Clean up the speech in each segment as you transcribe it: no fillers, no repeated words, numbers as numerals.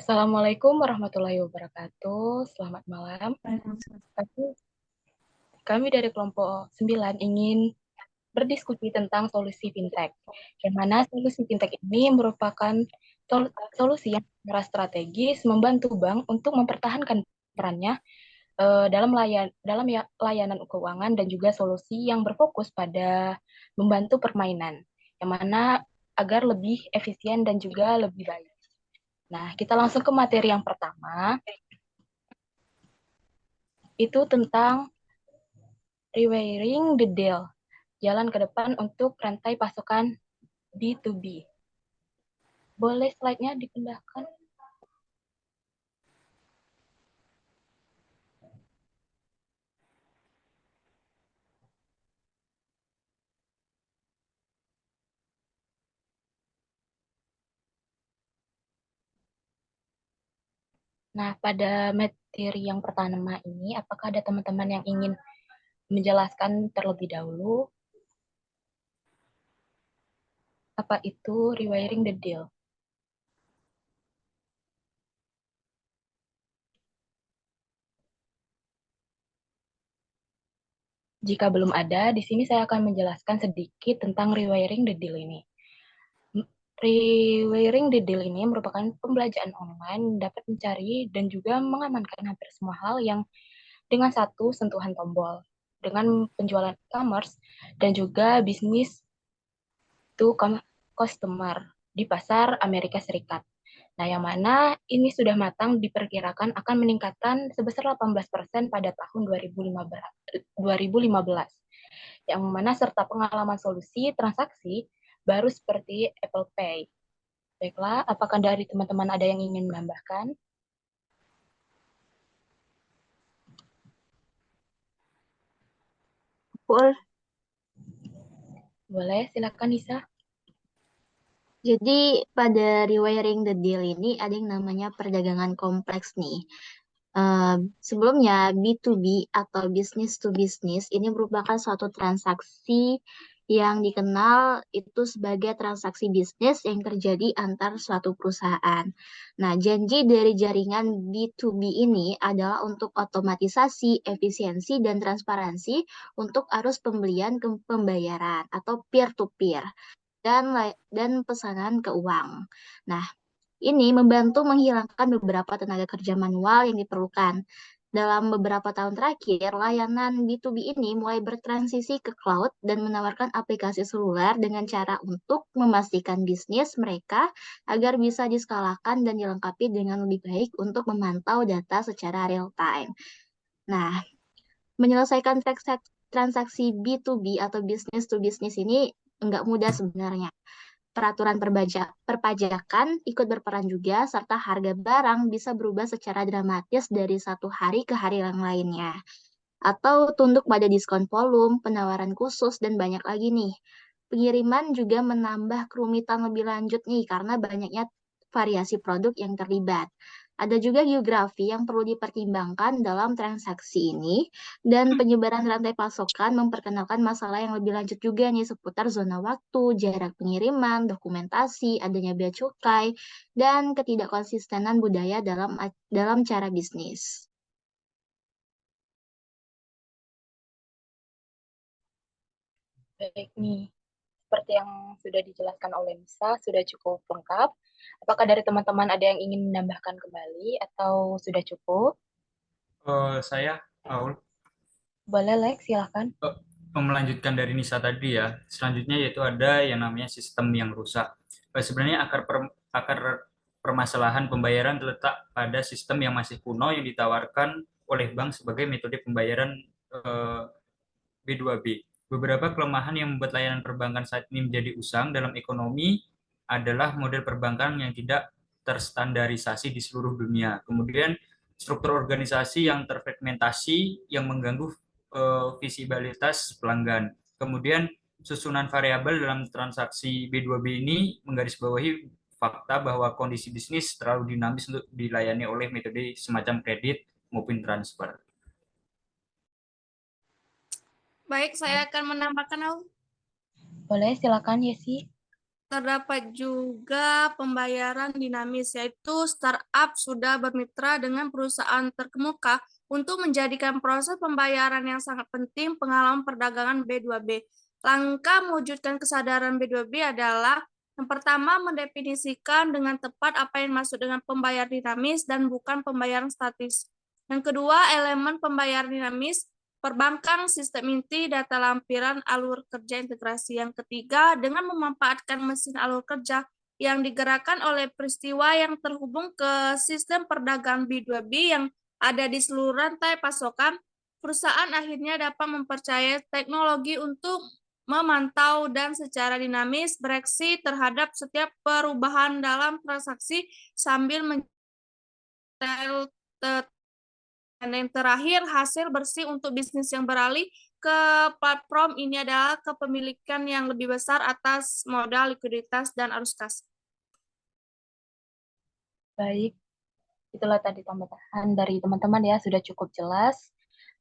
Assalamualaikum warahmatullahi wabarakatuh. Selamat malam. Kami dari kelompok 9 ingin berdiskusi tentang solusi fintech. Yang mana solusi fintech ini merupakan solusi yang secara strategis membantu bank untuk mempertahankan perannya dalam layanan keuangan dan juga solusi yang berfokus pada membantu permainan, yang mana agar lebih efisien dan juga lebih baik. Nah, kita langsung ke materi yang pertama, itu tentang rewiring the deal, jalan ke depan untuk rantai pasokan B2B. Boleh slide-nya dipindahkan? Nah, pada materi yang pertama ini, apakah ada teman-teman yang ingin menjelaskan terlebih dahulu apa itu rewiring the deal? Jika belum ada, di sini saya akan menjelaskan sedikit tentang rewiring the deal ini. Rewiring the deal ini merupakan pembelajaran online dapat mencari dan juga mengamankan hampir semua hal yang dengan satu sentuhan tombol, dengan penjualan e-commerce dan juga bisnis to customer di pasar Amerika Serikat. Nah, yang mana ini sudah matang diperkirakan akan meningkatkan sebesar 18% pada tahun 2015. Yang mana serta pengalaman solusi transaksi baru seperti Apple Pay. Baiklah, apakah dari teman-teman ada yang ingin menambahkan? Boleh, silakan Nisa. Jadi pada rewiring the deal ini ada yang namanya perdagangan kompleks nih. Sebelumnya B2B atau business to business ini merupakan suatu transaksi yang dikenal itu sebagai transaksi bisnis yang terjadi antar suatu perusahaan. Nah, janji dari jaringan B2B ini adalah untuk otomatisasi, efisiensi, dan transparansi untuk arus pembelian ke pembayaran atau peer-to-peer dan pesanan ke uang. Nah, ini membantu menghilangkan beberapa tenaga kerja manual yang diperlukan. Dalam beberapa tahun terakhir, layanan B2B ini mulai bertransisi ke cloud dan menawarkan aplikasi seluler dengan cara untuk memastikan bisnis mereka agar bisa diskalakan dan dilengkapi dengan lebih baik untuk memantau data secara real time. Nah, menyelesaikan transaksi B2B atau business to business ini enggak mudah sebenarnya. Peraturan perpajakan ikut berperan juga, serta harga barang bisa berubah secara dramatis dari satu hari ke hari yang lainnya. Atau tunduk pada diskon volume, penawaran khusus, dan banyak lagi nih. Pengiriman juga menambah kerumitan lebih lanjut nih, karena banyaknya variasi produk yang terlibat. Ada juga geografi yang perlu dipertimbangkan dalam transaksi ini, dan penyebaran rantai pasokan memperkenalkan masalah yang lebih lanjut juga nih seputar zona waktu, jarak pengiriman, dokumentasi, adanya bea cukai, dan ketidakkonsistenan budaya dalam cara bisnis. Baik nih, seperti yang sudah dijelaskan oleh Nisa, sudah cukup lengkap. Apakah dari teman-teman ada yang ingin menambahkan kembali atau sudah cukup? Saya, Paul, Boleh, Lex, silakan. melanjutkan dari Nisa tadi ya. Selanjutnya yaitu ada yang namanya sistem yang rusak. Sebenarnya akar permasalahan pembayaran terletak pada sistem yang masih kuno yang ditawarkan oleh bank sebagai metode pembayaran B2B. Beberapa kelemahan yang membuat layanan perbankan saat ini menjadi usang dalam ekonomi adalah model perbankan yang tidak terstandarisasi di seluruh dunia. Kemudian struktur organisasi yang terfragmentasi yang mengganggu visibilitas pelanggan. Kemudian susunan variabel dalam transaksi B2B ini menggarisbawahi fakta bahwa kondisi bisnis terlalu dinamis untuk dilayani oleh metode semacam kredit maupun transfer. Baik, saya akan menambahkan. Boleh, silakan Yesi. terdapat juga pembayaran dinamis, yaitu startup sudah bermitra dengan perusahaan terkemuka untuk menjadikan proses pembayaran yang sangat penting pengalaman perdagangan B2B. Langkah mewujudkan kesadaran B2B adalah yang pertama, mendefinisikan dengan tepat apa yang masuk dengan pembayaran dinamis dan bukan pembayaran statis. Yang kedua, elemen pembayaran dinamis, perbankan, sistem inti, data lampiran, alur kerja integrasi. Yang ketiga, dengan memanfaatkan mesin alur kerja yang digerakkan oleh peristiwa yang terhubung ke sistem perdagangan B2B yang ada di seluruh rantai pasokan, perusahaan akhirnya dapat mempercayai teknologi untuk memantau dan secara dinamis bereaksi terhadap setiap perubahan dalam transaksi sambil mencatat. Dan yang terakhir, hasil bersih untuk bisnis yang beralih ke platform ini adalah kepemilikan yang lebih besar atas modal, likuiditas, dan arus kas. Baik, itulah tadi tambahan dari teman-teman ya, sudah cukup jelas.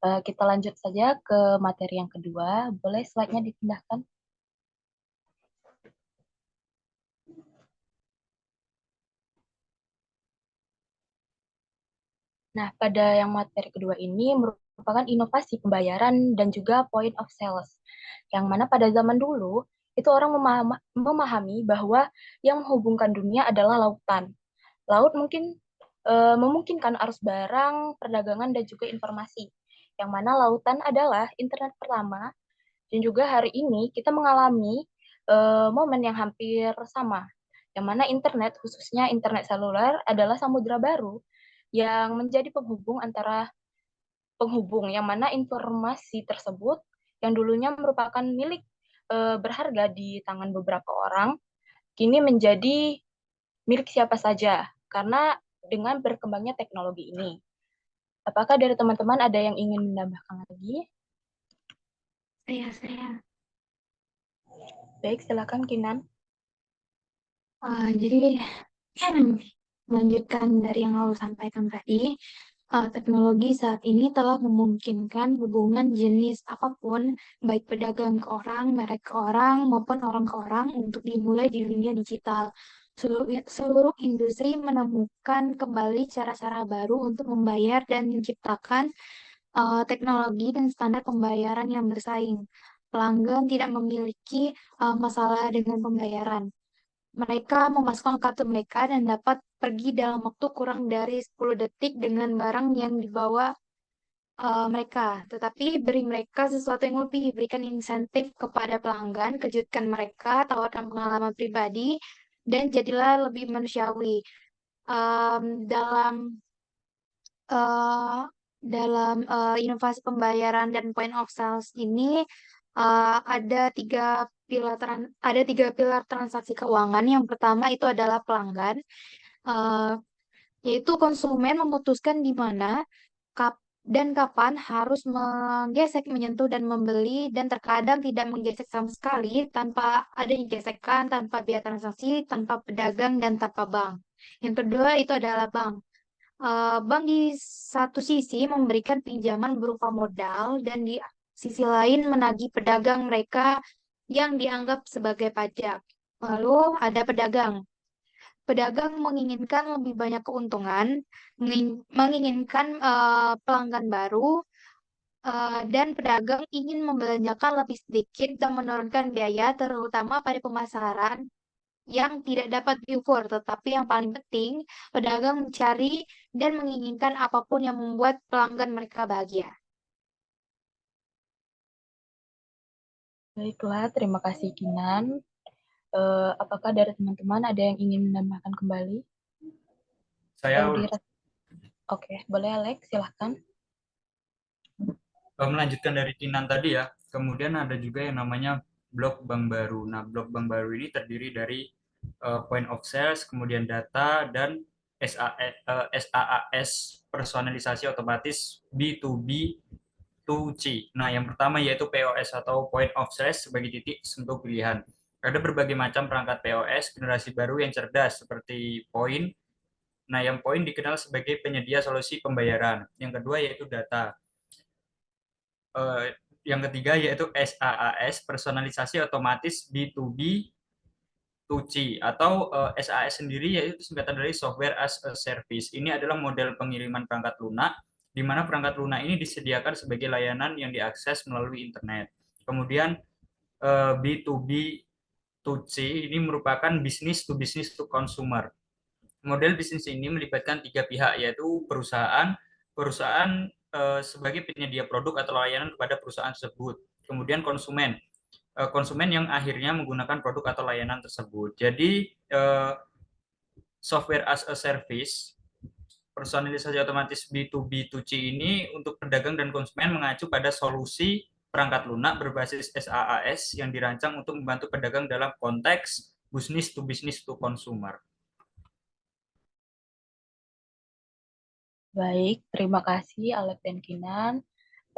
Kita lanjut saja ke materi yang kedua. Boleh slide-nya dipindahkan? Nah, pada yang materi kedua ini merupakan inovasi pembayaran dan juga point of sales. Yang mana pada zaman dulu, itu orang memahami bahwa yang menghubungkan dunia adalah lautan. Laut mungkin memungkinkan arus barang, perdagangan, dan juga informasi. Yang mana lautan adalah internet pertama, dan juga hari ini kita mengalami momen yang hampir sama. Yang mana internet, khususnya internet seluler, adalah samudra baru yang menjadi penghubung, yang mana informasi tersebut yang dulunya merupakan milik berharga di tangan beberapa orang, kini menjadi milik siapa saja, karena dengan berkembangnya teknologi ini. Apakah dari teman-teman ada yang ingin menambahkan lagi? Saya. Baik, silakan Kinan. Jadi melanjutkan dari yang lalu sampaikan tadi, teknologi saat ini telah memungkinkan hubungan jenis apapun, baik pedagang ke orang, merek ke orang, maupun orang ke orang untuk dimulai di dunia digital. Seluruh industri menemukan kembali cara-cara baru untuk membayar dan menciptakan teknologi dan standar pembayaran yang bersaing. Pelanggan tidak memiliki masalah dengan pembayaran. Mereka memasukkan kartu mereka dan dapat pergi dalam waktu kurang dari 10 detik dengan barang yang dibawa mereka. Tetapi beri mereka sesuatu yang lebih, berikan insentif kepada pelanggan, kejutkan mereka, tawarkan pengalaman pribadi, dan jadilah lebih manusiawi. Dalam inovasi pembayaran dan point of sales ini ada tiga pilar transaksi keuangan. Yang pertama itu adalah pelanggan, yaitu konsumen memutuskan di mana dan kapan harus menggesek, menyentuh, dan membeli, dan terkadang tidak menggesek sama sekali tanpa adanya gesekan, tanpa biaya transaksi, tanpa pedagang, dan tanpa bank. Yang kedua itu adalah bank. Bank di satu sisi memberikan pinjaman berupa modal dan di sisi lain menagih pedagang mereka yang dianggap sebagai pajak. Lalu ada pedagang. Pedagang menginginkan lebih banyak keuntungan, menginginkan pelanggan baru, dan pedagang ingin membelanjakan lebih sedikit dan menurunkan biaya, terutama pada pemasaran yang tidak dapat diukur, tetapi yang paling penting, pedagang mencari dan menginginkan apapun yang membuat pelanggan mereka bahagia. Baiklah, terima kasih Kinan. Apakah dari teman-teman ada yang ingin menambahkan kembali? Saya Oke, boleh Alex, silahkan. melanjutkan dari Kinan tadi ya. Kemudian ada juga yang namanya blok bank baru. Nah, blok bank baru ini terdiri dari point of sales, kemudian data, dan SaaS, personalisasi otomatis B2B to C. Nah, yang pertama yaitu POS atau point of sales sebagai titik sentuh pilihan. Ada berbagai macam perangkat POS generasi baru yang cerdas seperti Point. Nah, yang Point dikenal sebagai penyedia solusi pembayaran. Yang kedua yaitu data. Yang ketiga yaitu SaaS, personalisasi otomatis B2B 2C atau SAS sendiri yaitu singkatan dari Software as a Service. Ini adalah model pengiriman perangkat lunak di mana perangkat lunak ini disediakan sebagai layanan yang diakses melalui internet. Kemudian B2B 2C ini merupakan business to consumer. Model bisnis ini melibatkan tiga pihak, yaitu perusahaan sebagai penyedia produk atau layanan kepada perusahaan tersebut, kemudian konsumen yang akhirnya menggunakan produk atau layanan tersebut. Jadi software as a service, personalisasi otomatis B2B 2C ini untuk pedagang dan konsumen mengacu pada solusi perangkat lunak berbasis SaaS yang dirancang untuk membantu pedagang dalam konteks business to consumer. Baik, terima kasih Alep dan Kinan.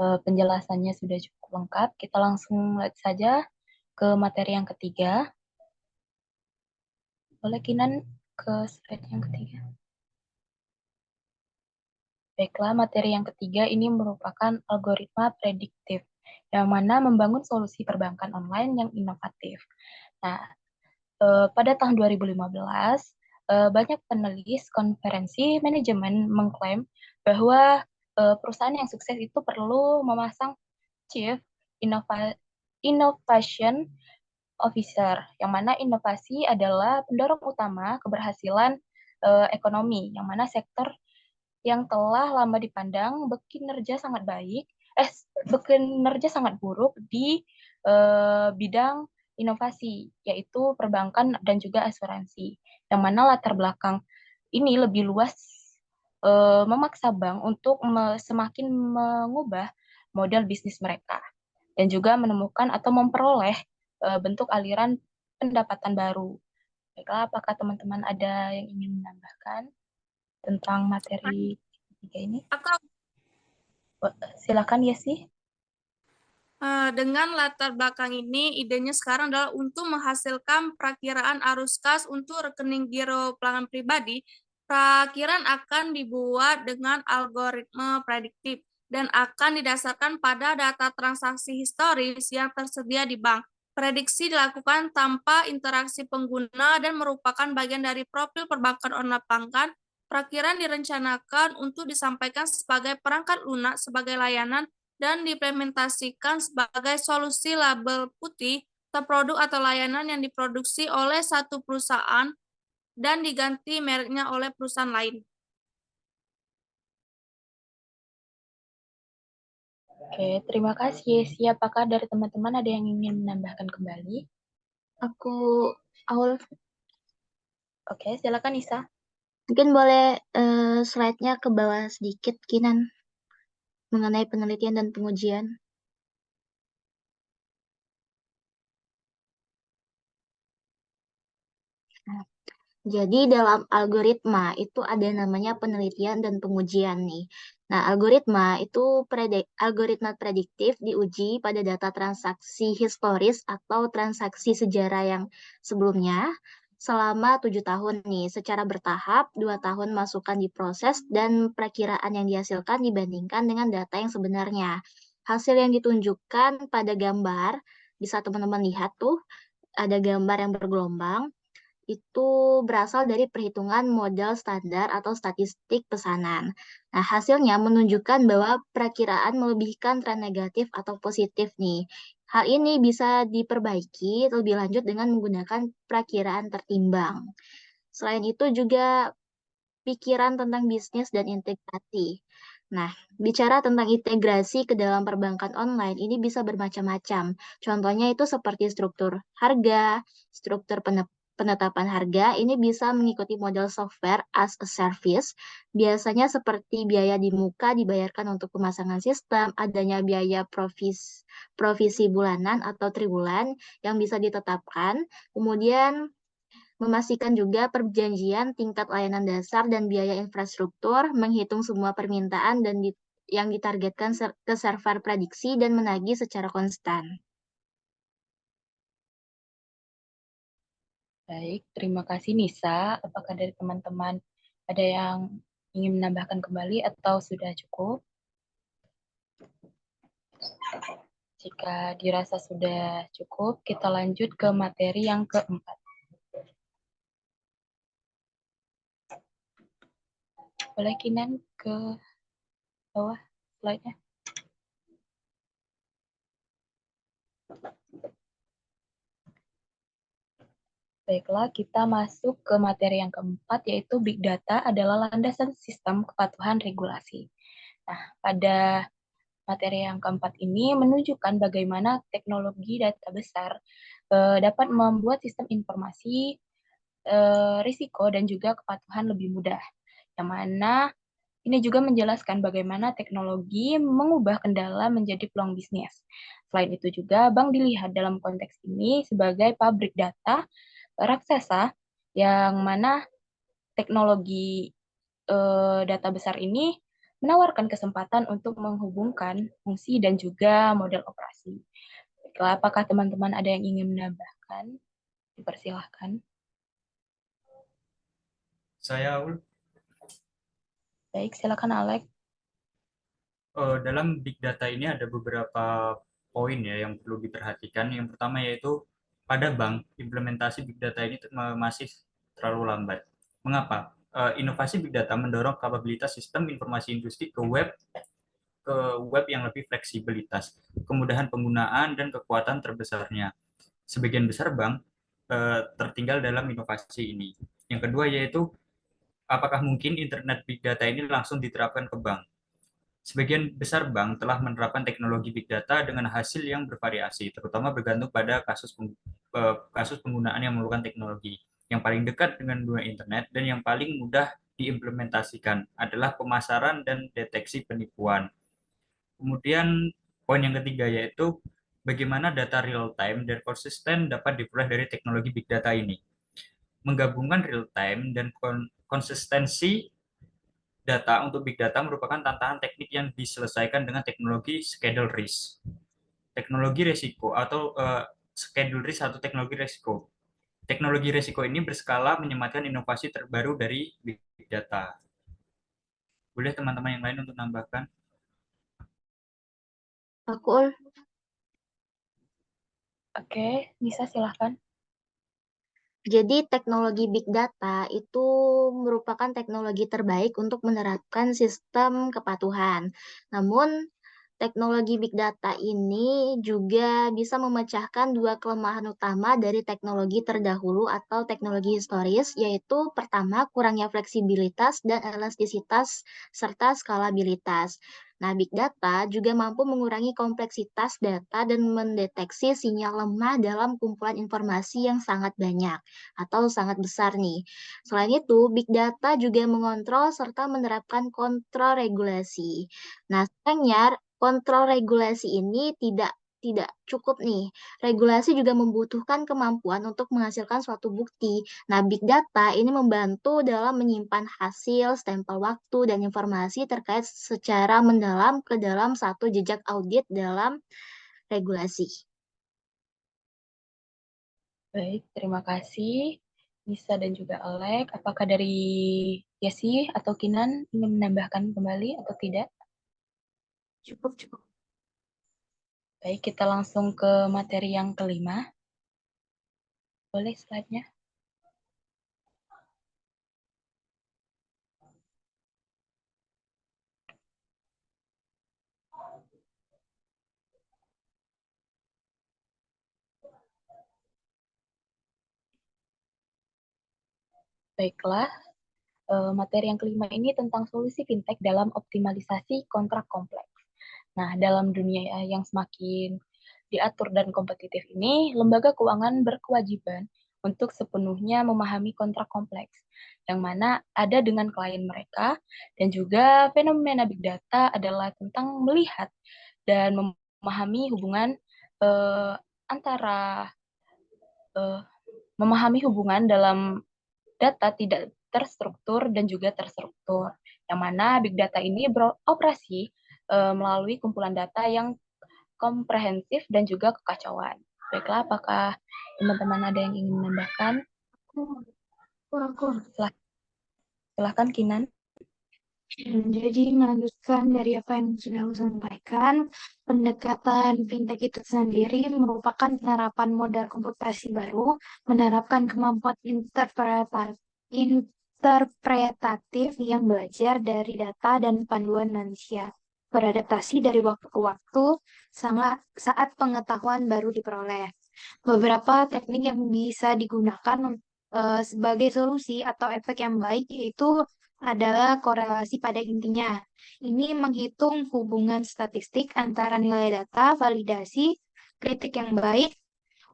Penjelasannya sudah cukup lengkap. Kita langsung lihat saja ke materi yang ketiga. Boleh Kinan ke slide yang ketiga. Baiklah, materi yang ketiga ini merupakan algoritma prediktif, yang mana membangun solusi perbankan online yang inovatif. Nah, pada tahun 2015, banyak penulis konferensi manajemen mengklaim bahwa perusahaan yang sukses itu perlu memasang Chief Innovation Officer, yang mana inovasi adalah pendorong utama keberhasilan ekonomi, yang mana sektor yang telah lama dipandang bekinerja sangat buruk di bidang inovasi, yaitu perbankan dan juga asuransi, yang mana latar belakang ini lebih luas memaksa bank untuk semakin mengubah model bisnis mereka dan juga menemukan atau memperoleh bentuk aliran pendapatan baru. Baiklah, apakah teman-teman ada yang ingin menambahkan tentang materi ketiga ini? Silakan ya sih. Dengan latar belakang ini, idenya sekarang adalah untuk menghasilkan perakiraan arus kas untuk rekening giro pelanggan pribadi. Perakiraan akan dibuat dengan algoritma prediktif dan akan didasarkan pada data transaksi historis yang tersedia di bank. Prediksi dilakukan tanpa interaksi pengguna dan merupakan bagian dari profil perbankan online perbankan. Perakiraan direncanakan untuk disampaikan sebagai perangkat lunak sebagai layanan dan diimplementasikan sebagai solusi label putih atau produk atau layanan yang diproduksi oleh satu perusahaan dan diganti mereknya oleh perusahaan lain. Oke, terima kasih. Siapakah dari teman-teman ada yang ingin menambahkan kembali? Aul, Oke, silakan Nisa. mungkin boleh slide-nya ke bawah sedikit, Kinan, mengenai penelitian dan pengujian. Jadi dalam algoritma itu ada namanya penelitian dan pengujian nih. Nah, algoritma itu algoritma prediktif diuji pada data transaksi historis atau transaksi sejarah yang sebelumnya selama 7 tahun nih. Secara bertahap, 2 tahun masukkan diproses dan perakiraan yang dihasilkan dibandingkan dengan data yang sebenarnya. Hasil yang ditunjukkan pada gambar, bisa teman-teman lihat tuh, ada gambar yang bergelombang itu berasal dari perhitungan model standar atau statistik pesanan. Nah, hasilnya menunjukkan bahwa perakiraan melebihkan tren negatif atau positif nih. Hal ini bisa diperbaiki lebih lanjut dengan menggunakan perakiraan tertimbang. Selain itu juga pikiran tentang bisnis dan integrasi. Nah, bicara tentang integrasi ke dalam perbankan online, ini bisa bermacam-macam. Contohnya itu seperti struktur harga, struktur penetapan harga, ini bisa mengikuti model software as a service. Biasanya seperti biaya di muka dibayarkan untuk pemasangan sistem, adanya biaya provisi bulanan atau triwulan yang bisa ditetapkan. Kemudian memastikan juga perjanjian tingkat layanan dasar dan biaya infrastruktur, menghitung semua permintaan dan yang ditargetkan ke server prediksi dan menagih secara konstan. Baik, terima kasih Nisa. Apakah dari teman-teman ada yang ingin menambahkan kembali atau sudah cukup? Jika dirasa sudah cukup, kita lanjut ke materi yang keempat. Boleh Kinan ke bawah slide-nya. Baiklah, kita masuk ke materi yang keempat, yaitu Big Data adalah landasan sistem kepatuhan regulasi. Nah, pada materi yang keempat ini menunjukkan bagaimana teknologi data besar dapat membuat sistem informasi, risiko, dan juga kepatuhan lebih mudah. Yang mana ini juga menjelaskan bagaimana teknologi mengubah kendala menjadi peluang bisnis. Selain itu juga, bank dilihat dalam konteks ini sebagai pabrik data raksasa, yang mana teknologi data besar ini menawarkan kesempatan untuk menghubungkan fungsi dan juga model operasi. Baiklah, apakah teman-teman ada yang ingin menambahkan? Dipersilahkan. Saya Baik, silakan Alex. dalam big data ini ada beberapa poin ya yang perlu diperhatikan. Yang pertama yaitu pada bank implementasi big data ini masih terlalu lambat. Mengapa? Inovasi big data mendorong kapabilitas sistem informasi industri ke web yang lebih fleksibilitas, kemudahan penggunaan dan kekuatan terbesarnya. Sebagian besar bank tertinggal dalam inovasi ini. Yang kedua yaitu apakah mungkin internet big data ini langsung diterapkan ke bank? Sebagian besar bank telah menerapkan teknologi big data dengan hasil yang bervariasi, terutama bergantung pada kasus penggunaan yang memerlukan teknologi. Yang paling dekat dengan dunia internet dan yang paling mudah diimplementasikan adalah pemasaran dan deteksi penipuan. Kemudian poin yang ketiga yaitu bagaimana data real time dan konsisten dapat diperoleh dari teknologi big data ini. Menggabungkan real time dan konsistensi data untuk big data merupakan tantangan teknik yang diselesaikan dengan teknologi schedule risk. Teknologi resiko atau schedule risk atau teknologi resiko. Teknologi resiko ini berskala menyematkan inovasi terbaru dari big data. Boleh teman-teman yang lain untuk menambahkan? Aku Oke, Nisa silahkan. Jadi teknologi big data itu merupakan teknologi terbaik untuk menerapkan sistem kepatuhan. Namun teknologi big data ini juga bisa memecahkan dua kelemahan utama dari teknologi terdahulu atau teknologi historis, yaitu pertama, kurangnya fleksibilitas dan elastisitas serta skalabilitas. Nah, big data juga mampu mengurangi kompleksitas data dan mendeteksi sinyal lemah dalam kumpulan informasi yang sangat banyak atau sangat besar nih. Selain itu, big data juga mengontrol serta menerapkan kontrol regulasi. Nah, sayangnya kontrol regulasi ini tidak cukup nih. Regulasi juga membutuhkan kemampuan untuk menghasilkan suatu bukti. Nah, big data ini membantu dalam menyimpan hasil, stempel waktu, dan informasi terkait secara mendalam ke dalam satu jejak audit dalam regulasi. Baik, terima kasih Nisa dan juga Alek. Apakah dari Yesi atau Kinan ingin menambahkan kembali atau tidak? Cukup. Baik, kita langsung ke materi yang kelima. Boleh slide-nya? Baiklah, materi yang kelima ini tentang solusi fintech dalam optimalisasi kontrak kompleks. Nah, dalam dunia yang semakin diatur dan kompetitif ini, lembaga keuangan berkewajiban untuk sepenuhnya memahami kontrak kompleks, yang mana ada dengan klien mereka, dan juga fenomena big data adalah tentang melihat dan memahami hubungan antara memahami hubungan dalam data tidak terstruktur dan juga terstruktur, yang mana big data ini beroperasi melalui kumpulan data yang komprehensif dan juga kekacauan. Baiklah, apakah teman-teman ada yang ingin menambahkan? Silahkan Kinan. Jadi melanjutkan dari apa yang sudah aku sampaikan, pendekatan fintech itu sendiri merupakan penerapan model komputasi baru, menerapkan kemampuan interpretatif yang belajar dari data dan panduan manusia, beradaptasi dari waktu ke waktu saat pengetahuan baru diperoleh. Beberapa teknik yang bisa digunakan sebagai solusi atau efek yang baik yaitu adalah korelasi pada intinya. Ini menghitung hubungan statistik antara nilai data, validasi, kritik yang baik,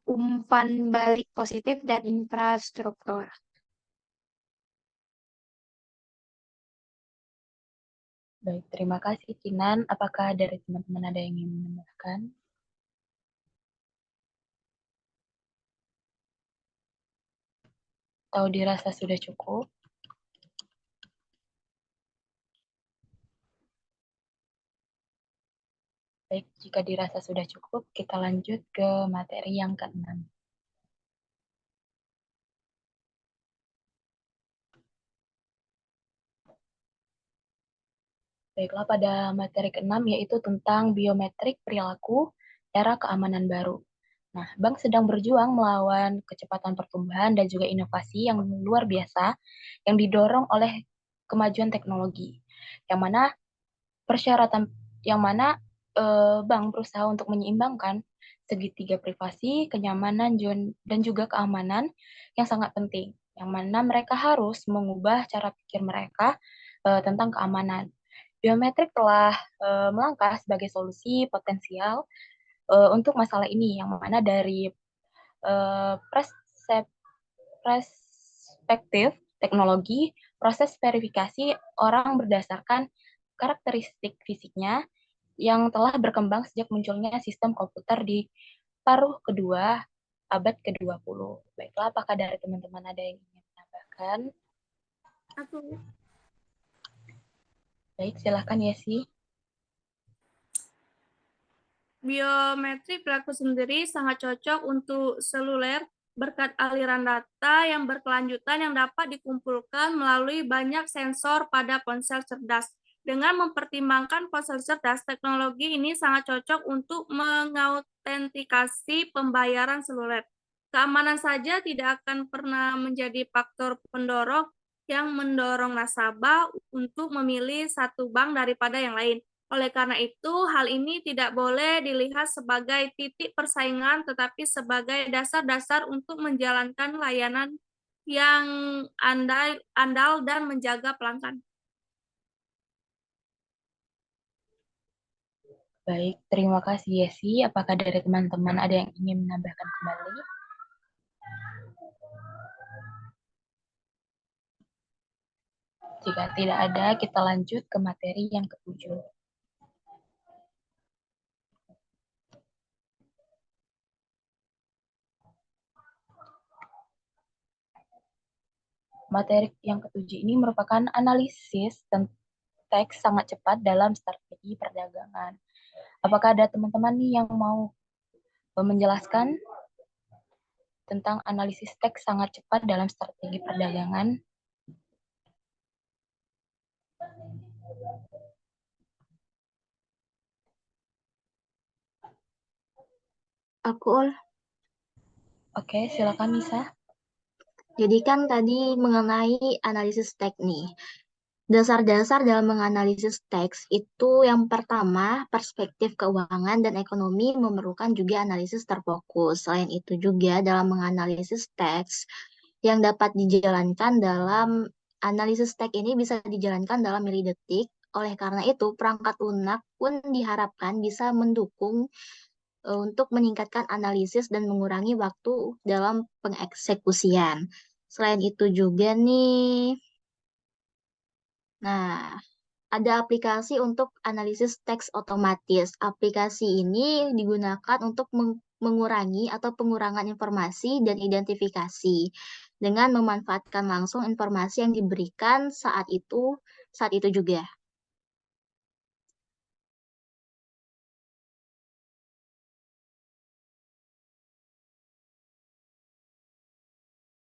umpan balik positif, dan infrastruktur. Baik, terima kasih Kinan. Apakah dari teman-teman ada yang ingin menambahkan? Atau dirasa sudah cukup? Baik, jika dirasa sudah cukup, kita lanjut ke materi yang ke-6. Baiklah, pada materi ke-6 yaitu tentang biometrik perilaku era keamanan baru. Nah, bank sedang berjuang melawan kecepatan pertumbuhan dan juga inovasi yang luar biasa yang didorong oleh kemajuan teknologi. Yang mana bank berusaha untuk menyeimbangkan segitiga privasi, kenyamanan, dan juga keamanan yang sangat penting. Yang mana mereka harus mengubah cara pikir mereka tentang keamanan. Biometrik telah melangkah sebagai solusi potensial untuk masalah ini, yang mana dari perspektif teknologi, proses verifikasi orang berdasarkan karakteristik fisiknya yang telah berkembang sejak munculnya sistem komputer di paruh kedua abad ke-20. Baiklah, apakah dari teman-teman ada yang ingin menambahkan? Aku. Baik, silakan Yesi. Biometrik perilaku sendiri sangat cocok untuk seluler berkat aliran data yang berkelanjutan yang dapat dikumpulkan melalui banyak sensor pada ponsel cerdas. Dengan mempertimbangkan ponsel cerdas, teknologi ini sangat cocok untuk mengautentikasi pembayaran seluler. Keamanan saja tidak akan pernah menjadi faktor pendorong yang mendorong nasabah untuk memilih satu bank daripada yang lain. Oleh karena itu, hal ini tidak boleh dilihat sebagai titik persaingan, tetapi sebagai dasar-dasar untuk menjalankan layanan yang andal dan menjaga pelanggan. Baik, terima kasih Yesi. Apakah dari teman-teman ada yang ingin menambahkan kembali? Jika tidak ada, kita lanjut ke materi yang ke-7. Materi yang ke-7 ini merupakan analisis teks sangat cepat dalam strategi perdagangan. Apakah ada teman-teman nih yang mau menjelaskan tentang analisis teks sangat cepat dalam strategi perdagangan? Aku. Oke, silakan Nisa. Jadi kan tadi mengenai analisis teks nih. Dasar-dasar dalam menganalisis teks itu yang pertama, perspektif keuangan dan ekonomi memerlukan juga analisis terfokus. Selain itu juga dalam menganalisis teks yang dapat dijalankan dalam analisis teks ini bisa dijalankan dalam milidetik. Oleh karena itu, perangkat lunak pun diharapkan bisa mendukung untuk meningkatkan analisis dan mengurangi waktu dalam pengeksekusian. Selain itu juga nih, nah, ada aplikasi untuk analisis teks otomatis. Aplikasi ini digunakan untuk mengurangi atau pengurangan informasi dan identifikasi dengan memanfaatkan langsung informasi yang diberikan saat itu juga.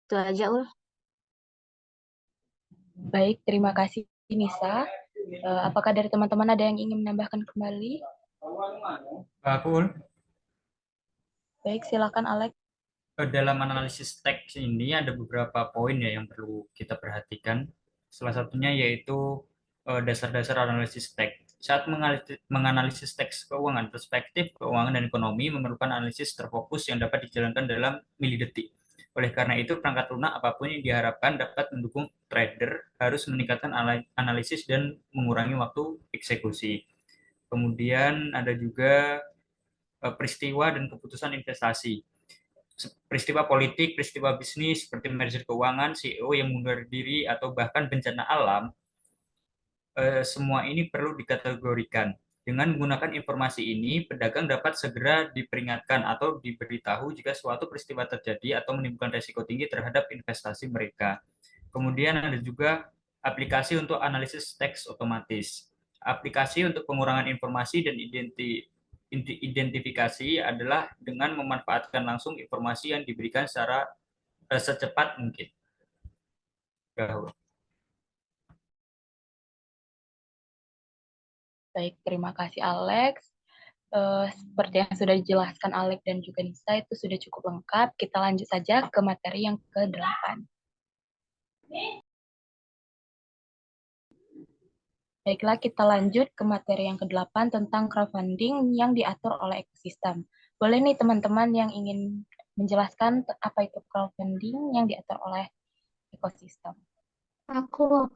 Itu aja, Ul. Baik, terima kasih Nisa. Apakah dari teman-teman ada yang ingin menambahkan kembali? Aku. Baik, silakan Alex. Dalam analisis teks ini ada beberapa poin ya yang perlu kita perhatikan. Salah satunya yaitu dasar-dasar analisis teks. Saat menganalisis teks keuangan, perspektif keuangan dan ekonomi memerlukan analisis terfokus yang dapat dijalankan dalam milidetik. Oleh karena itu, perangkat lunak apapun yang diharapkan dapat mendukung trader harus meningkatkan analisis dan mengurangi waktu eksekusi. Kemudian ada juga peristiwa dan keputusan investasi. Peristiwa politik, peristiwa bisnis seperti merger keuangan, CEO yang mundur diri, atau bahkan bencana alam, semua ini perlu dikategorikan. Dengan menggunakan informasi ini, pedagang dapat segera diperingatkan atau diberitahu jika suatu peristiwa terjadi atau menimbulkan risiko tinggi terhadap investasi mereka. Kemudian ada juga aplikasi untuk analisis teks otomatis. Aplikasi untuk pengurangan informasi dan identifikasi adalah dengan memanfaatkan langsung informasi yang diberikan secara secepat mungkin. Baik, terima kasih Alex. Seperti yang sudah dijelaskan Alex dan juga Nisa, itu sudah cukup lengkap. Kita lanjut saja ke materi yang ke-8. Baiklah, kita lanjut ke materi yang ke-8 tentang crowdfunding yang diatur oleh ekosistem. Boleh nih teman-teman yang ingin menjelaskan apa itu crowdfunding yang diatur oleh ekosistem. Aku.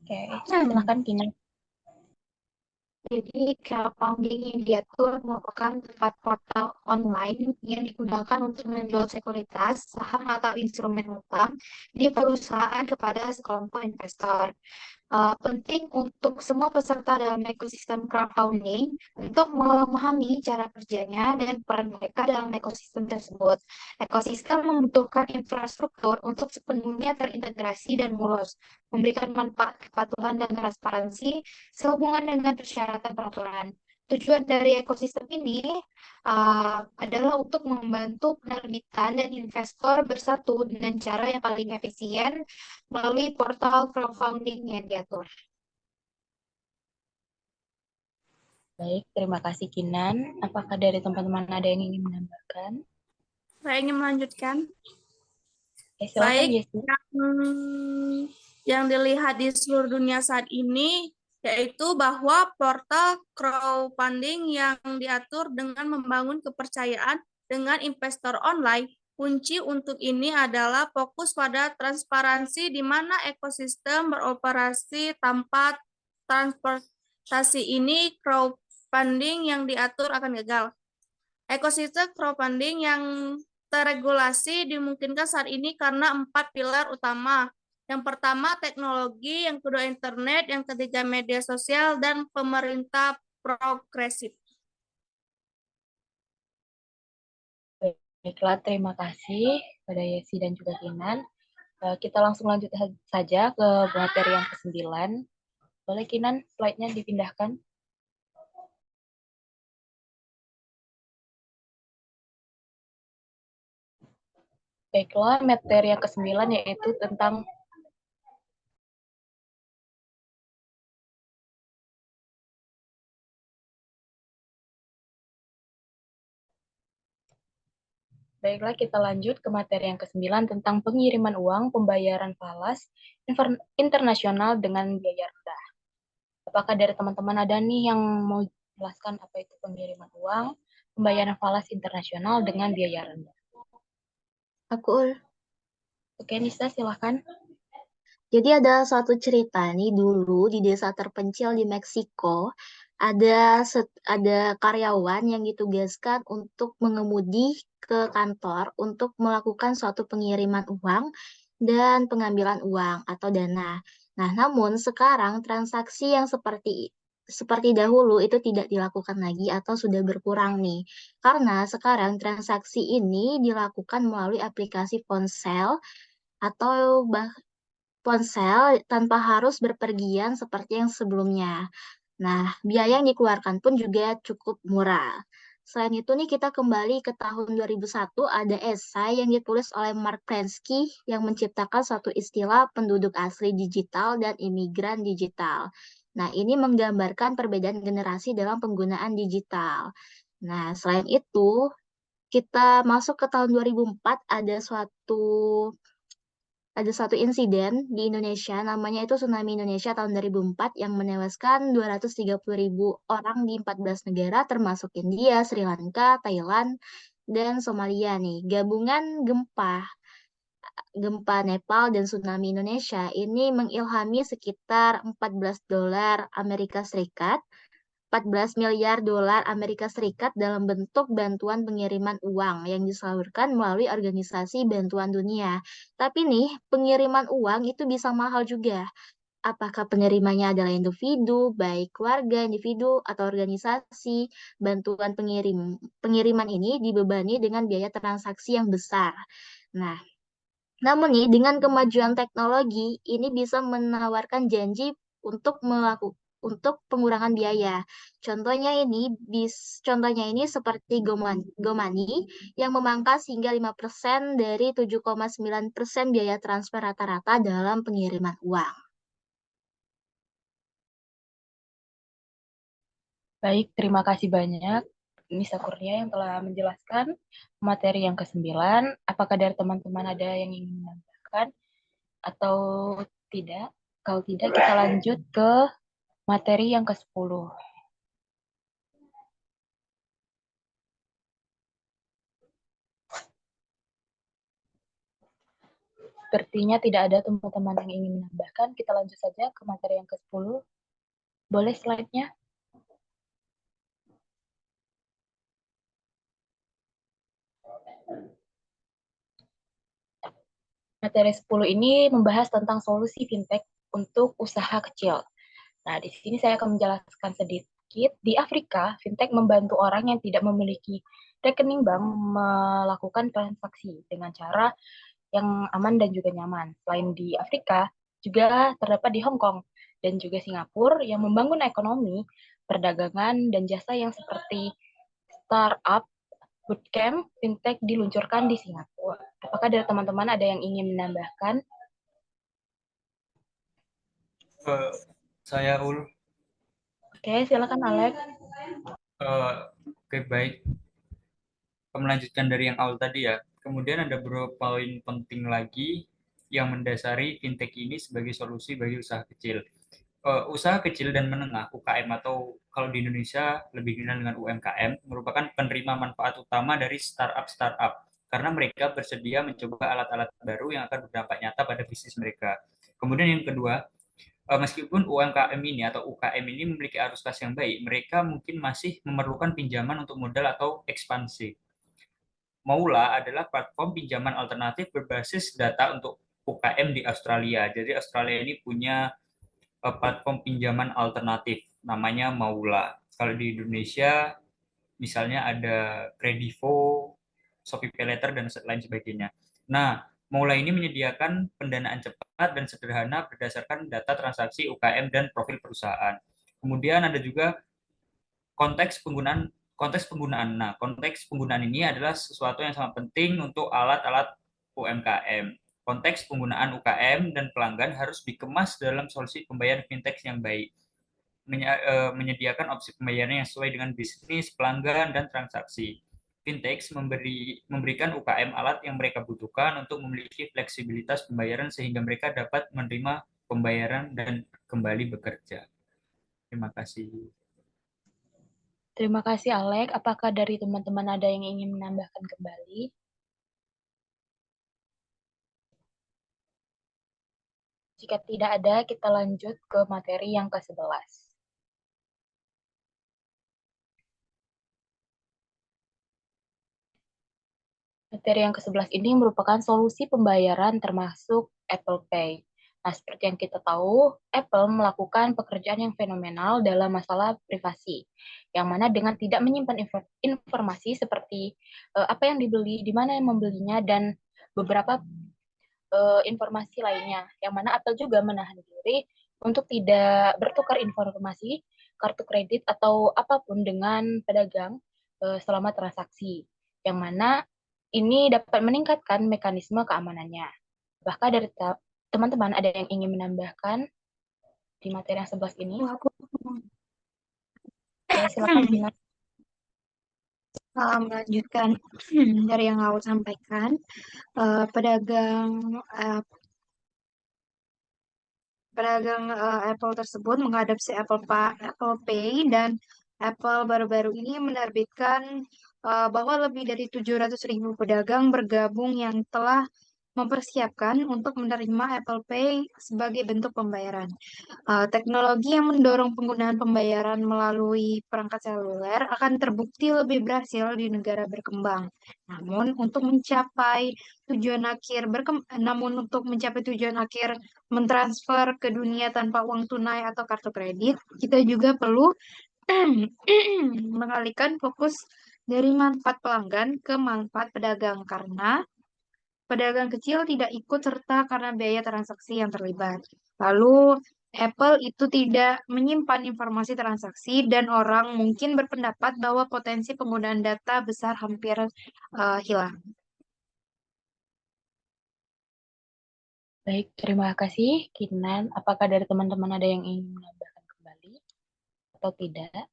Oke, silakan Kina. Jadi crowdfunding yang diatur merupakan tempat portal online yang digunakan untuk menjual sekuritas, saham atau instrumen utang di perusahaan kepada sekelompok investor. Penting untuk semua peserta dalam ekosistem crowdfunding untuk memahami cara kerjanya dan peran mereka dalam ekosistem tersebut. Ekosistem membutuhkan infrastruktur untuk sepenuhnya terintegrasi dan mulus, memberikan manfaat kepatuhan dan transparansi sehubungan dengan persyaratan peraturan. Tujuan dari ekosistem ini adalah untuk membantu penerbitan dan investor bersatu dengan cara yang paling efisien melalui portal crowdfunding yang diatur. Baik, terima kasih Kinan. Apakah dari teman-teman ada yang ingin menambahkan? Saya ingin melanjutkan. Silakan, Baik, Yesi. yang dilihat di seluruh dunia saat ini yaitu bahwa portal crowdfunding yang diatur dengan membangun kepercayaan dengan investor online. Kunci untuk ini adalah fokus pada transparansi di mana ekosistem beroperasi tanpa transportasi ini crowdfunding yang diatur akan gagal. Ekosistem crowdfunding yang terregulasi dimungkinkan saat ini karena 4 pilar utama. Yang pertama teknologi, yang kedua internet, yang ketiga media sosial, dan pemerintah progresif. Baiklah, terima kasih pada Yesi dan juga Kinan. Kita langsung lanjut saja ke materi yang ke-9. Boleh Kinan, slide-nya dipindahkan. Baiklah, materi yang ke-9 yaitu tentang Baiklah, kita lanjut ke materi yang ke-9 tentang pengiriman uang, pembayaran falas internasional dengan biaya rendah. Apakah dari teman-teman ada nih yang mau jelaskan apa itu pengiriman uang, pembayaran falas internasional dengan biaya rendah? Aku. Oke, Nisa, silahkan. Jadi ada suatu cerita nih dulu di desa terpencil di Meksiko, ada karyawan yang ditugaskan untuk mengemudi ke kantor untuk melakukan suatu pengiriman uang dan pengambilan uang atau dana. Nah, namun sekarang transaksi yang seperti dahulu itu tidak dilakukan lagi atau sudah berkurang nih. Karena sekarang transaksi ini dilakukan melalui aplikasi ponsel atau ponsel tanpa harus berpergian seperti yang sebelumnya. Nah, biaya yang dikeluarkan pun juga cukup murah. Selain itu nih kita kembali ke tahun 2001 ada esai yang ditulis oleh Mark Prensky yang menciptakan suatu istilah penduduk asli digital dan imigran digital. Nah, ini menggambarkan perbedaan generasi dalam penggunaan digital. Nah, selain itu kita masuk ke tahun 2004, ada suatu insiden di Indonesia, namanya itu Tsunami Indonesia tahun 2004 yang menewaskan 230.000 orang di 14 negara termasuk India, Sri Lanka, Thailand, dan Somalia nih. Gabungan gempa Nepal dan tsunami Indonesia ini mengilhami sekitar 14 dolar Amerika Serikat 14 miliar dolar Amerika Serikat dalam bentuk bantuan pengiriman uang yang disalurkan melalui organisasi bantuan dunia. Tapi nih, pengiriman uang itu bisa mahal juga. Apakah penerimanya adalah individu, baik keluarga, individu, atau organisasi, pengiriman ini dibebani dengan biaya transaksi yang besar. Nah, namun nih, dengan kemajuan teknologi, ini bisa menawarkan janji untuk pengurangan biaya. Contohnya ini seperti GoMoney yang memangkas hingga 5% dari 7,9% biaya transfer rata-rata dalam pengiriman uang. Baik, terima kasih banyak Nisa Kurnia yang telah menjelaskan materi yang ke-9. Apakah dari teman-teman ada yang ingin menambahkan atau tidak? Kalau tidak, kita lanjut ke materi yang ke-10. Sepertinya tidak ada teman-teman yang ingin menambahkan. Kita lanjut saja ke materi yang ke-10. Boleh slide-nya? Materi 10 ini membahas tentang solusi fintech untuk usaha kecil. Nah, di sini saya akan menjelaskan sedikit. Di Afrika, fintech membantu orang yang tidak memiliki rekening bank melakukan transaksi dengan cara yang aman dan juga nyaman. Selain di Afrika, juga terdapat di Hong Kong dan juga Singapura yang membangun ekonomi, perdagangan, dan jasa yang seperti startup, bootcamp, fintech diluncurkan di Singapura. Apakah dari teman-teman ada yang ingin menambahkan? Saya Ul. Oke, silakan Alex. Oke, baik. Melanjutkan dari yang awal tadi ya. Kemudian ada beberapa poin penting lagi yang mendasari fintech ini sebagai solusi bagi usaha kecil. Usaha kecil dan menengah (UKM) atau kalau di Indonesia lebih dikenal dengan UMKM merupakan penerima manfaat utama dari startup karena mereka bersedia mencoba alat-alat baru yang akan berdampak nyata pada bisnis mereka. Kemudian yang kedua, meskipun UMKM ini atau UKM ini memiliki arus kas yang baik, mereka mungkin masih memerlukan pinjaman untuk modal atau ekspansi. Maula adalah platform pinjaman alternatif berbasis data untuk UKM di Australia. Jadi Australia ini punya platform pinjaman alternatif namanya Maula. Kalau di Indonesia misalnya ada Kredivo, Shopee PayLater dan lain sebagainya. Nah, Maula ini menyediakan pendanaan cepat dan sederhana berdasarkan data transaksi UKM dan profil perusahaan. Kemudian ada juga konteks penggunaan. Nah, konteks penggunaan ini adalah sesuatu yang sangat penting untuk alat-alat UMKM. Konteks penggunaan UKM dan pelanggan harus dikemas dalam solusi pembayaran fintech yang baik, menyediakan opsi pembayaran yang sesuai dengan bisnis, pelanggan, dan transaksi. Fintech memberikan UKM alat yang mereka butuhkan untuk memiliki fleksibilitas pembayaran sehingga mereka dapat menerima pembayaran dan kembali bekerja. Terima kasih. Terima kasih, Alex. Apakah dari teman-teman ada yang ingin menambahkan kembali? Jika tidak ada, kita lanjut ke materi yang ke-11. Materi yang ke-11 ini merupakan solusi pembayaran termasuk Apple Pay. Nah, seperti yang kita tahu, Apple melakukan pekerjaan yang fenomenal dalam masalah privasi, yang mana dengan tidak menyimpan informasi seperti apa yang dibeli, di mana yang membelinya, dan beberapa informasi lainnya, yang mana Apple juga menahan diri untuk tidak bertukar informasi, kartu kredit, atau apapun dengan pedagang selama transaksi, yang mana ini dapat meningkatkan mekanisme keamanannya. Bahkan dari teman-teman ada yang ingin menambahkan di materi yang 11 ini? Oke, silakan Gina. melanjutkan dari yang Laut sampaikan, pedagang Apple tersebut mengadopsi Apple Pay, dan Apple baru-baru ini menerbitkan bahwa lebih dari 700.000 pedagang bergabung yang telah mempersiapkan untuk menerima Apple Pay sebagai bentuk pembayaran. Teknologi yang mendorong penggunaan pembayaran melalui perangkat seluler akan terbukti lebih berhasil di negara berkembang. Namun untuk mencapai tujuan akhir mentransfer ke dunia tanpa uang tunai atau kartu kredit, kita juga perlu mengalihkan fokus dari manfaat pelanggan ke manfaat pedagang, karena pedagang kecil tidak ikut serta karena biaya transaksi yang terlibat. Lalu, Apple itu tidak menyimpan informasi transaksi, dan orang mungkin berpendapat bahwa potensi penggunaan data besar hampir hilang. Baik, terima kasih, Kinan. Apakah dari teman-teman ada yang ingin menambahkan kembali atau tidak?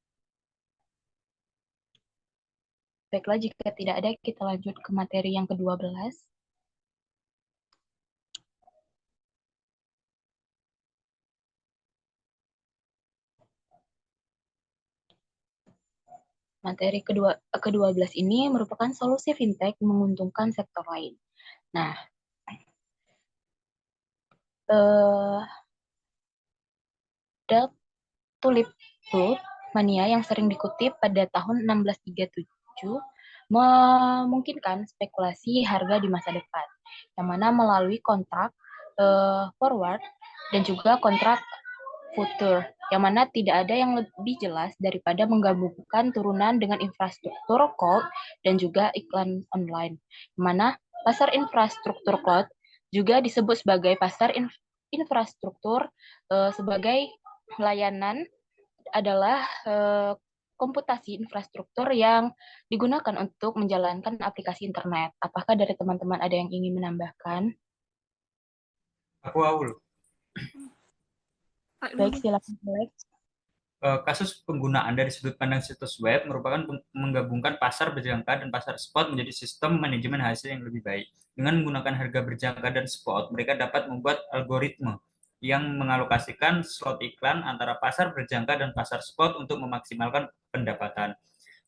Baiklah, jika tidak ada, kita lanjut ke materi yang ke-12. Materi ke-12 ini merupakan solusi fintech menguntungkan sektor lain. Nah, The Tulip Bulb mania yang sering dikutip pada tahun 1637 memungkinkan spekulasi harga di masa depan, yang mana melalui kontrak forward dan juga kontrak future, yang mana tidak ada yang lebih jelas daripada menggabungkan turunan dengan infrastruktur cloud dan juga iklan online, yang mana pasar infrastruktur cloud juga disebut sebagai pasar infrastruktur sebagai layanan adalah komputasi infrastruktur yang digunakan untuk menjalankan aplikasi internet. Apakah dari teman-teman ada yang ingin menambahkan? Aku Aul. Baik, silakan Alex. Kasus penggunaan dari sudut pandang situs web merupakan menggabungkan pasar berjangka dan pasar spot menjadi sistem manajemen hasil yang lebih baik. Dengan menggunakan harga berjangka dan spot, mereka dapat membuat algoritma yang mengalokasikan slot iklan antara pasar berjangka dan pasar spot untuk memaksimalkan pendapatan.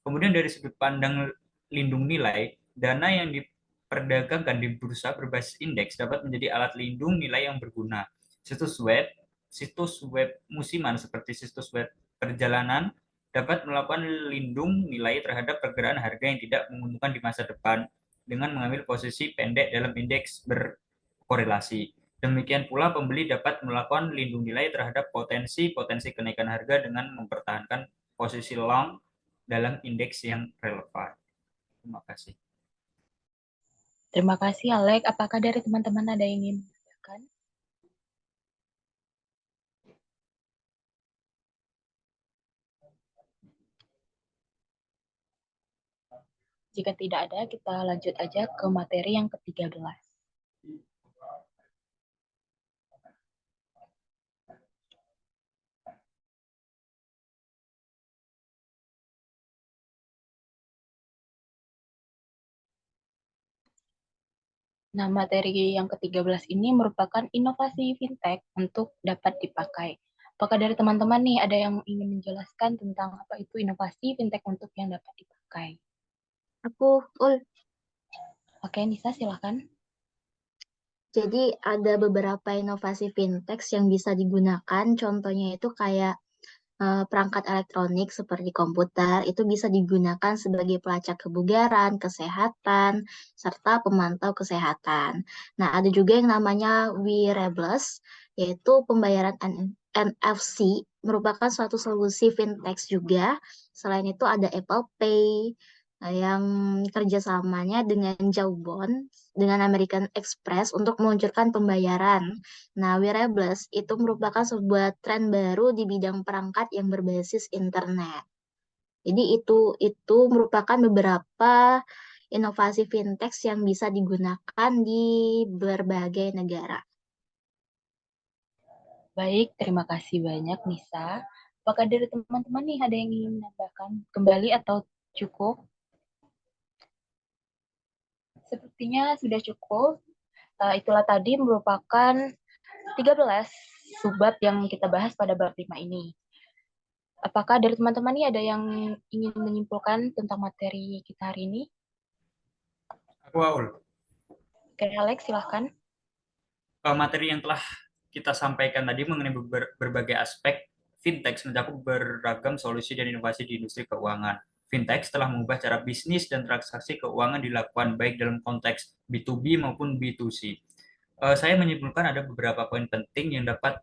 Kemudian dari sudut pandang lindung nilai, dana yang diperdagangkan di bursa berbasis indeks dapat menjadi alat lindung nilai yang berguna. Situs web musiman seperti situs web perjalanan dapat melakukan lindung nilai terhadap pergerakan harga yang tidak menguntungkan di masa depan dengan mengambil posisi pendek dalam indeks berkorelasi. Demikian pula pembeli dapat melakukan lindung nilai terhadap potensi kenaikan harga dengan mempertahankan posisi long dalam indeks yang relevan. Terima kasih. Terima kasih, Alex. Apakah dari teman-teman ada yang ingin menambahkan? Jika tidak ada, kita lanjut aja ke materi yang ke-13. Nah, materi yang ke-13 ini merupakan inovasi fintech untuk dapat dipakai. Apakah dari teman-teman nih ada yang ingin menjelaskan tentang apa itu inovasi fintech untuk yang dapat dipakai? Aku, Ul. Oke, Nisa, silakan. Jadi ada beberapa inovasi fintech yang bisa digunakan. Contohnya itu kayak perangkat elektronik seperti komputer itu bisa digunakan sebagai pelacak kebugaran, kesehatan, serta pemantau kesehatan. Nah, ada juga yang namanya wearables, yaitu pembayaran NFC, merupakan suatu solusi fintech juga. Selain itu ada Apple Pay, yang kerjasamanya dengan Jawbone, dengan American Express untuk meluncurkan pembayaran. Nah, wearables itu merupakan sebuah tren baru di bidang perangkat yang berbasis internet. Jadi itu merupakan beberapa inovasi fintech yang bisa digunakan di berbagai negara. Baik, terima kasih banyak, Nisa. Apakah dari teman-teman nih ada yang ingin menambahkan kembali atau cukup? Sepertinya sudah cukup. Itulah tadi merupakan 13 subbab yang kita bahas pada bab 5 ini. Apakah dari teman-teman ini ada yang ingin menyimpulkan tentang materi kita hari ini? Aku Aul. Oke, Alex, silahkan. Materi yang telah kita sampaikan tadi mengenai berbagai aspek fintech mencakup beragam solusi dan inovasi di industri keuangan. Fintech telah mengubah cara bisnis dan transaksi keuangan dilakukan baik dalam konteks B2B maupun B2C. Saya menyimpulkan ada beberapa poin penting yang dapat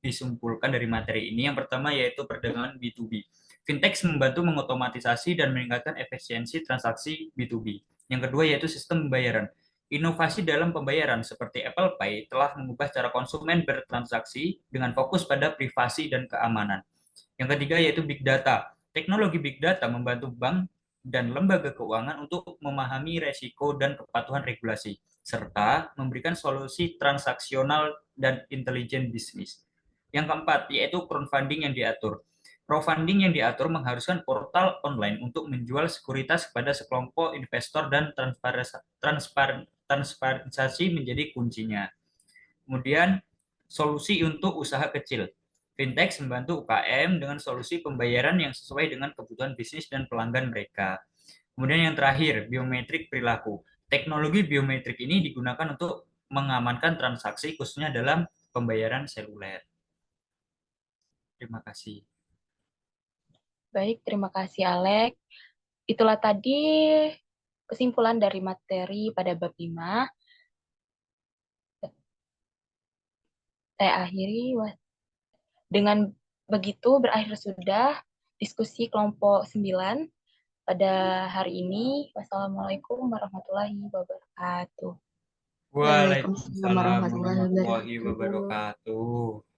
disimpulkan dari materi ini. Yang pertama yaitu perdagangan B2B. Fintech membantu mengotomatisasi dan meningkatkan efisiensi transaksi B2B. Yang kedua yaitu sistem pembayaran. Inovasi dalam pembayaran seperti Apple Pay telah mengubah cara konsumen bertransaksi dengan fokus pada privasi dan keamanan. Yang ketiga yaitu Big Data. Teknologi Big Data membantu bank dan lembaga keuangan untuk memahami resiko dan kepatuhan regulasi, serta memberikan solusi transaksional dan intelijen bisnis. Yang keempat, yaitu crowdfunding yang diatur. Crowdfunding yang diatur mengharuskan portal online untuk menjual sekuritas kepada sekelompok investor dan transparansi menjadi kuncinya. Kemudian, solusi untuk usaha kecil. Fintech membantu UKM dengan solusi pembayaran yang sesuai dengan kebutuhan bisnis dan pelanggan mereka. Kemudian yang terakhir, biometrik perilaku. Teknologi biometrik ini digunakan untuk mengamankan transaksi khususnya dalam pembayaran seluler. Terima kasih. Baik, terima kasih Alex. Itulah tadi kesimpulan dari materi pada bab 5. Saya akhiri. Dengan begitu berakhir sudah diskusi kelompok 9 pada hari ini. Wassalamualaikum warahmatullahi wabarakatuh. Waalaikumsalam Waalaikumsalam warahmatullahi warahmatullahi wabarakatuh. wabarakatuh.